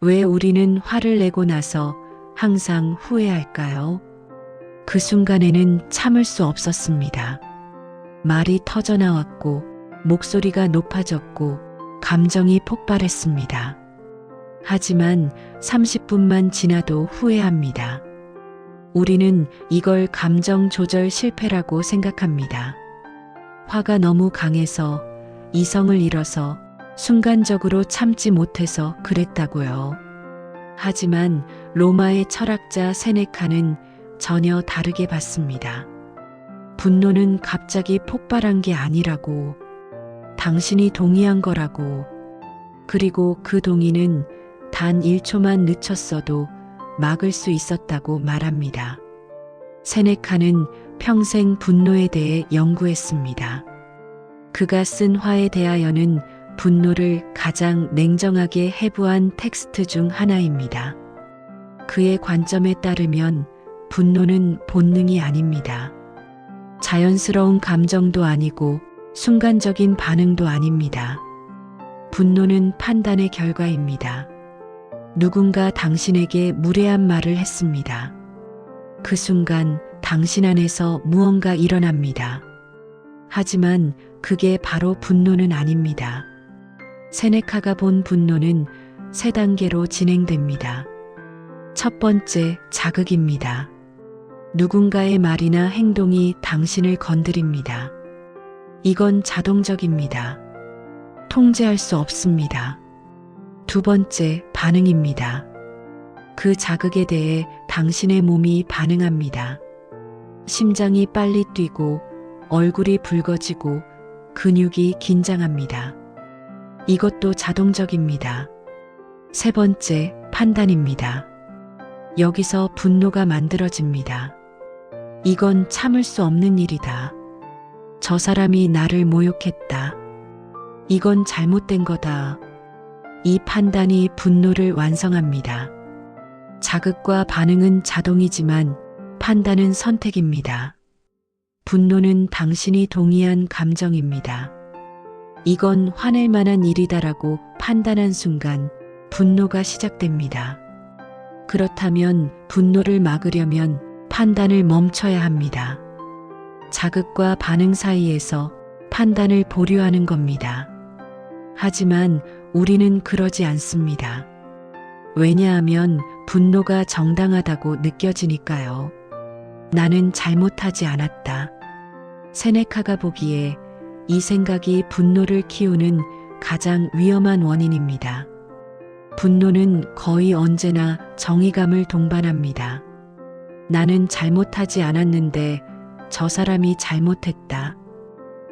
왜 우리는 화를 내고 나서 항상 후회할까요? 그 순간에는 참을 수 없었습니다. 말이 터져나왔고 목소리가 높아졌고 감정이 폭발했습니다. 하지만 30분만 지나도 후회합니다. 우리는 이걸 감정 조절 실패라고 생각합니다. 화가 너무 강해서, 이성을 잃어서, 순간적으로 참지 못해서 그랬다고요. 하지만 로마의 철학자 세네카는 전혀 다르게 봤습니다. 분노는 갑자기 폭발한 게 아니라고, 당신이 동의한 거라고, 그리고 그 동의는 단 1초만 늦췄어도 막을 수 있었다고 말합니다. 세네카는 평생 분노에 대해 연구했습니다. 그가 쓴 화에 대하여는 분노를 가장 냉정하게 해부한 텍스트 중 하나입니다. 그의 관점에 따르면 분노는 본능이 아닙니다. 자연스러운 감정도 아니고 순간적인 반응도 아닙니다. 분노는 판단의 결과입니다. 누군가 당신에게 무례한 말을 했습니다. 그 순간 당신 안에서 무언가 일어납니다. 하지만 그게 바로 분노는 아닙니다. 세네카가 본 분노는 3단계로 진행됩니다. 첫 번째, 자극입니다. 누군가의 말이나 행동이 당신을 건드립니다. 이건 자동적입니다. 통제할 수 없습니다. 두 번째, 반응입니다. 그 자극에 대해 당신의 몸이 반응합니다. 심장이 빨리 뛰고 얼굴이 붉어지고 근육이 긴장합니다. 이것도 자동적입니다. 세 번째, 판단입니다. 여기서 분노가 만들어집니다. 이건 참을 수 없는 일이다. 저 사람이 나를 모욕했다. 이건 잘못된 거다. 이 판단이 분노를 완성합니다. 자극과 반응은 자동이지만 판단은 선택입니다. 분노는 당신이 동의한 감정입니다. 이건 화낼 만한 일이다라고 판단한 순간 분노가 시작됩니다. 그렇다면 분노를 막으려면 판단을 멈춰야 합니다. 자극과 반응 사이에서 판단을 보류하는 겁니다. 하지만 우리는 그러지 않습니다. 왜냐하면 분노가 정당하다고 느껴지니까요. 나는 잘못하지 않았다. 세네카가 보기에 이 생각이 분노를 키우는 가장 위험한 원인입니다. 분노는 거의 언제나 정의감을 동반합니다. 나는 잘못하지 않았는데 저 사람이 잘못했다.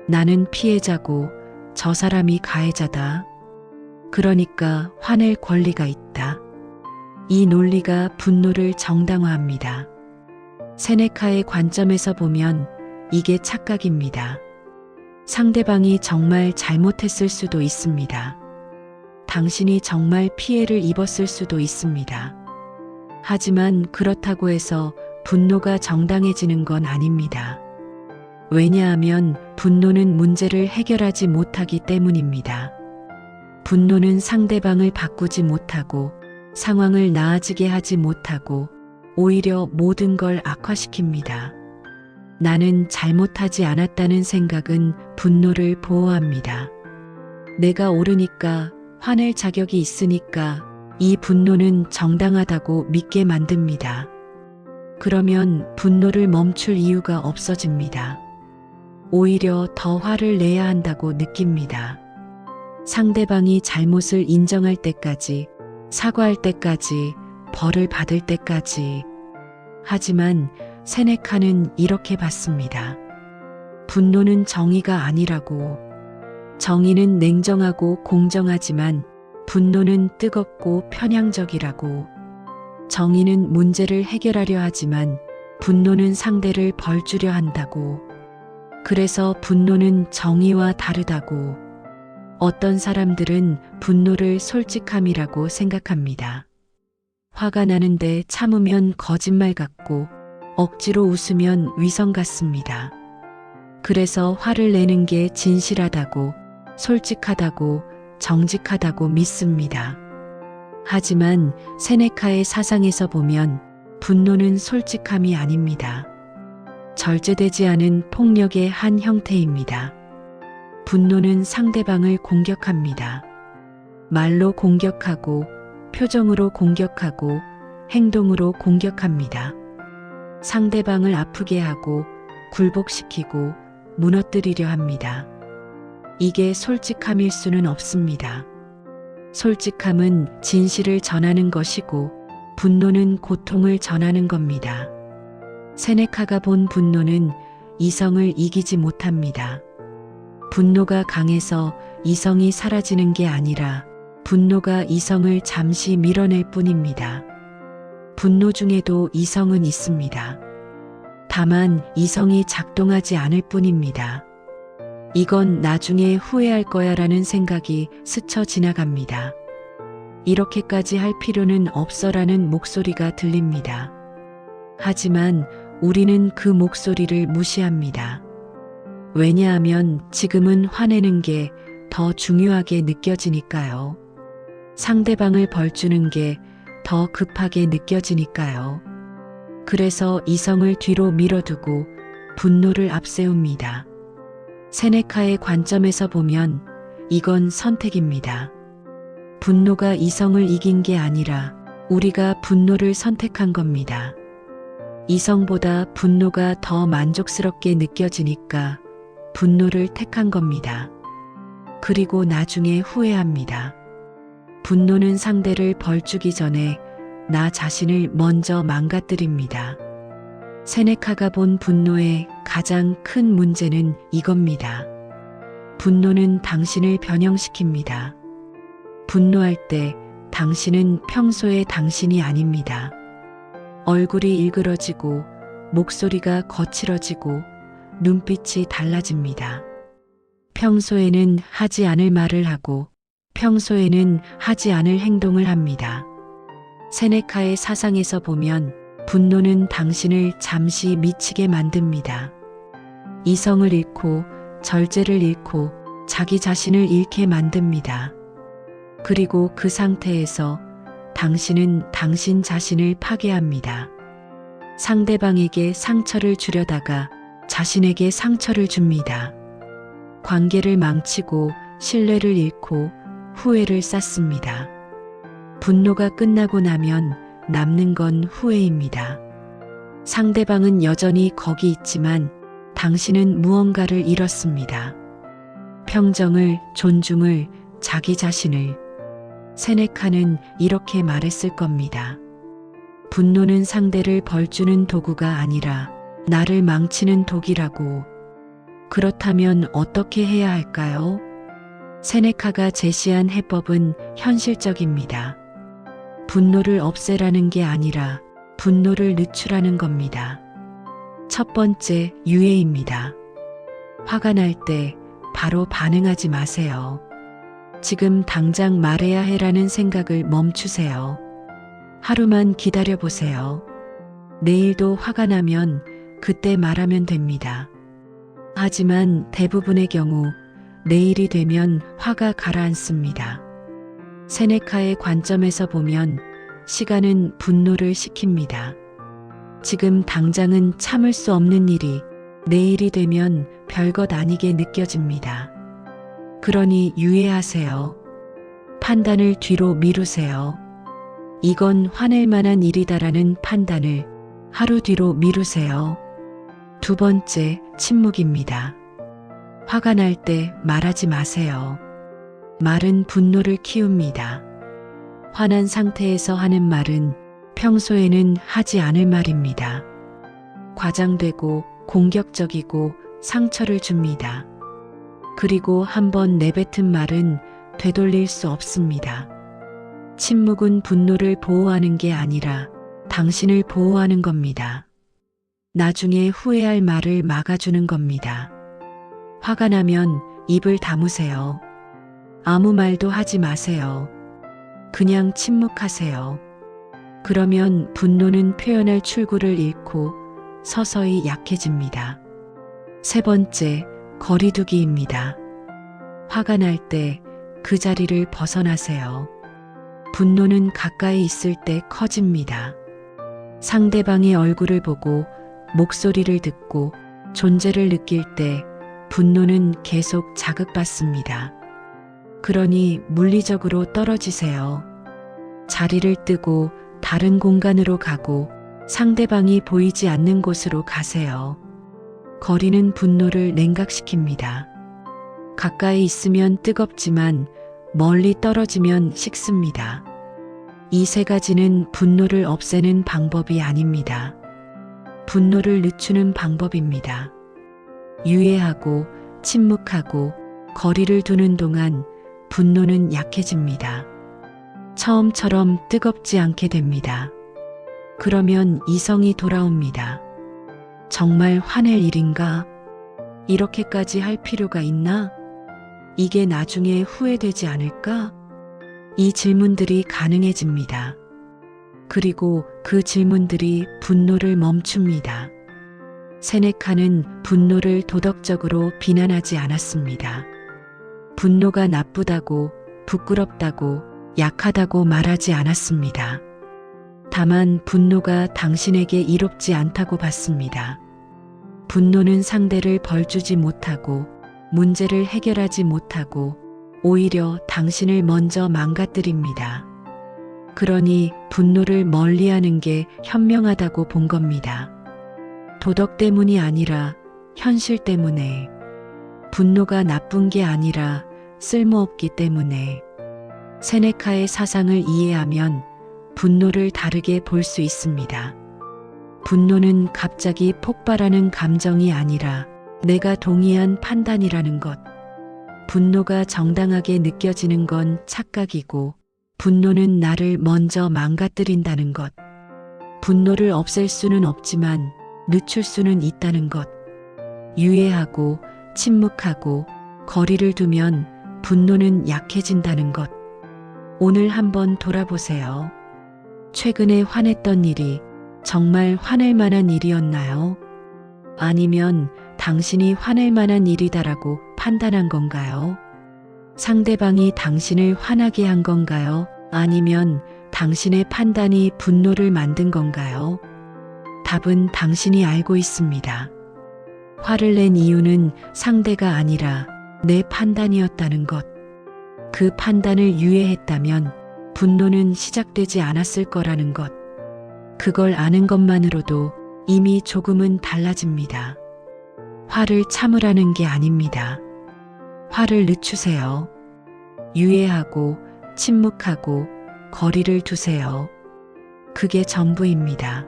나는 피해자고 저 사람이 가해자다. 그러니까 화낼 권리가 있다. 이 논리가 분노를 정당화합니다. 세네카의 관점에서 보면 이게 착각입니다. 상대방이 정말 잘못했을 수도 있습니다. 당신이 정말 피해를 입었을 수도 있습니다. 하지만 그렇다고 해서 분노가 정당해지는 건 아닙니다. 왜냐하면 분노는 문제를 해결하지 못하기 때문입니다. 분노는 상대방을 바꾸지 못하고 상황을 나아지게 하지 못하고 오히려 모든 걸 악화시킵니다. 나는 잘못하지 않았다는 생각은 분노를 보호합니다. 내가 옳으니까, 화낼 자격이 있으니까 이 분노는 정당하다고 믿게 만듭니다. 그러면 분노를 멈출 이유가 없어집니다. 오히려 더 화를 내야 한다고 느낍니다. 상대방이 잘못을 인정할 때까지, 사과할 때까지, 벌을 받을 때까지. 하지만 세네카는 이렇게 봤습니다. 분노는 정의가 아니라고. 정의는 냉정하고 공정하지만 분노는 뜨겁고 편향적이라고. 정의는 문제를 해결하려 하지만 분노는 상대를 벌주려 한다고. 그래서 분노는 정의와 다르다고. 어떤 사람들은 분노를 솔직함이라고 생각합니다. 화가 나는데 참으면 거짓말 같고 억지로 웃으면 위선 같습니다. 그래서 화를 내는 게 진실하다고, 솔직하다고, 정직하다고 믿습니다. 하지만 세네카의 사상에서 보면 분노는 솔직함이 아닙니다. 절제되지 않은 폭력의 한 형태입니다. 분노는 상대방을 공격합니다. 말로 공격하고, 표정으로 공격하고, 행동으로 공격합니다. 상대방을 아프게 하고, 굴복시키고, 무너뜨리려 합니다. 이게 솔직함일 수는 없습니다. 솔직함은 진실을 전하는 것이고, 분노는 고통을 전하는 겁니다. 세네카가 본 분노는 이성을 이기지 못합니다. 분노가 강해서 이성이 사라지는 게 아니라 분노가 이성을 잠시 밀어낼 뿐입니다. 분노 중에도 이성은 있습니다. 다만 이성이 작동하지 않을 뿐입니다. 이건 나중에 후회할 거야 라는 생각이 스쳐 지나갑니다. 이렇게까지 할 필요는 없어라는 목소리가 들립니다. 하지만 우리는 그 목소리를 무시합니다. 왜냐하면 지금은 화내는 게 더 중요하게 느껴지니까요. 상대방을 벌주는 게 더 급하게 느껴지니까요. 그래서 이성을 뒤로 밀어두고 분노를 앞세웁니다. 세네카의 관점에서 보면 이건 선택입니다. 분노가 이성을 이긴 게 아니라 우리가 분노를 선택한 겁니다. 이성보다 분노가 더 만족스럽게 느껴지니까 분노를 택한 겁니다. 그리고 나중에 후회합니다. 분노는 상대를 벌주기 전에 나 자신을 먼저 망가뜨립니다. 세네카가 본 분노의 가장 큰 문제는 이겁니다. 분노는 당신을 변형시킵니다. 분노할 때 당신은 평소의 당신이 아닙니다. 얼굴이 일그러지고 목소리가 거칠어지고 눈빛이 달라집니다. 평소에는 하지 않을 말을 하고 평소에는 하지 않을 행동을 합니다. 세네카의 사상에서 보면 분노는 당신을 잠시 미치게 만듭니다. 이성을 잃고 절제를 잃고 자기 자신을 잃게 만듭니다. 그리고 그 상태에서 당신은 당신 자신을 파괴합니다. 상대방에게 상처를 주려다가 자신에게 상처를 줍니다. 관계를 망치고 신뢰를 잃고 후회를 쌓습니다. 분노가 끝나고 나면 남는 건 후회입니다. 상대방은 여전히 거기 있지만 당신은 무언가를 잃었습니다. 평정을, 존중을, 자기 자신을. 세네카는 이렇게 말했을 겁니다. 분노는 상대를 벌주는 도구가 아니라 나를 망치는 독이라고. 그렇다면 어떻게 해야 할까요? 세네카가 제시한 해법은 현실적입니다. 분노를 없애라는 게 아니라 분노를 늦추라는 겁니다. 첫 번째, 유예입니다. 화가 날 때 바로 반응하지 마세요. 지금 당장 말해야 해라는 생각을 멈추세요. 하루만 기다려보세요. 내일도 화가 나면 그때 말하면 됩니다. 하지만 대부분의 경우 내일이 되면 화가 가라앉습니다. 세네카의 관점에서 보면 시간은 분노를 식힙니다. 지금 당장은 참을 수 없는 일이 내일이 되면 별것 아니게 느껴집니다. 그러니 유예하세요. 판단을 뒤로 미루세요. 이건 화낼 만한 일이다라는 판단을 하루 뒤로 미루세요. 두 번째, 침묵입니다. 화가 날 때 말하지 마세요. 말은 분노를 키웁니다. 화난 상태에서 하는 말은 평소에는 하지 않을 말입니다. 과장되고 공격적이고 상처를 줍니다. 그리고 한번 내뱉은 말은 되돌릴 수 없습니다. 침묵은 분노를 보호하는 게 아니라 당신을 보호하는 겁니다. 나중에 후회할 말을 막아주는 겁니다. 화가 나면 입을 다무세요. 아무 말도 하지 마세요. 그냥 침묵하세요. 그러면 분노는 표현할 출구를 잃고 서서히 약해집니다. 세 번째, 거리두기입니다. 화가 날 때 그 자리를 벗어나세요. 분노는 가까이 있을 때 커집니다. 상대방의 얼굴을 보고 목소리를 듣고 존재를 느낄 때 분노는 계속 자극받습니다. 그러니 물리적으로 떨어지세요. 자리를 뜨고 다른 공간으로 가고 상대방이 보이지 않는 곳으로 가세요. 거리는 분노를 냉각시킵니다. 가까이 있으면 뜨겁지만 멀리 떨어지면 식습니다. 이 세 가지는 분노를 없애는 방법이 아닙니다. 분노를 늦추는 방법입니다. 유예하고 침묵하고 거리를 두는 동안 분노는 약해집니다. 처음처럼 뜨겁지 않게 됩니다. 그러면 이성이 돌아옵니다. 정말 화낼 일인가? 이렇게까지 할 필요가 있나? 이게 나중에 후회되지 않을까? 이 질문들이 가능해집니다. 그리고 그 질문들이 분노를 멈춥니다. 세네카는 분노를 도덕적으로 비난하지 않았습니다. 분노가 나쁘다고, 부끄럽다고, 약하다고 말하지 않았습니다. 다만 분노가 당신에게 이롭지 않다고 봤습니다. 분노는 상대를 벌주지 못하고 문제를 해결하지 못하고 오히려 당신을 먼저 망가뜨립니다. 그러니 분노를 멀리하는 게 현명하다고 본 겁니다. 도덕 때문이 아니라 현실 때문에, 분노가 나쁜 게 아니라 쓸모없기 때문에. 세네카의 사상을 이해하면 분노를 다르게 볼 수 있습니다. 분노는 갑자기 폭발하는 감정이 아니라 내가 동의한 판단이라는 것. 분노가 정당하게 느껴지는 건 착각이고, 분노는 나를 먼저 망가뜨린다는 것. 분노를 없앨 수는 없지만 늦출 수는 있다는 것. 유예하고 침묵하고 거리를 두면 분노는 약해진다는 것. 오늘 한번 돌아보세요. 최근에 화냈던 일이 정말 화낼 만한 일이었나요? 아니면 당신이 화낼 만한 일이다라고 판단한 건가요? 상대방이 당신을 화나게 한 건가요? 아니면 당신의 판단이 분노를 만든 건가요? 답은 당신이 알고 있습니다. 화를 낸 이유는 상대가 아니라 내 판단이었다는 것. 그 판단을 유예했다면 분노는 시작되지 않았을 거라는 것. 그걸 아는 것만으로도 이미 조금은 달라집니다. 화를 참으라는 게 아닙니다. 화를 늦추세요. 유예하고 침묵하고 거리를 두세요. 그게 전부입니다.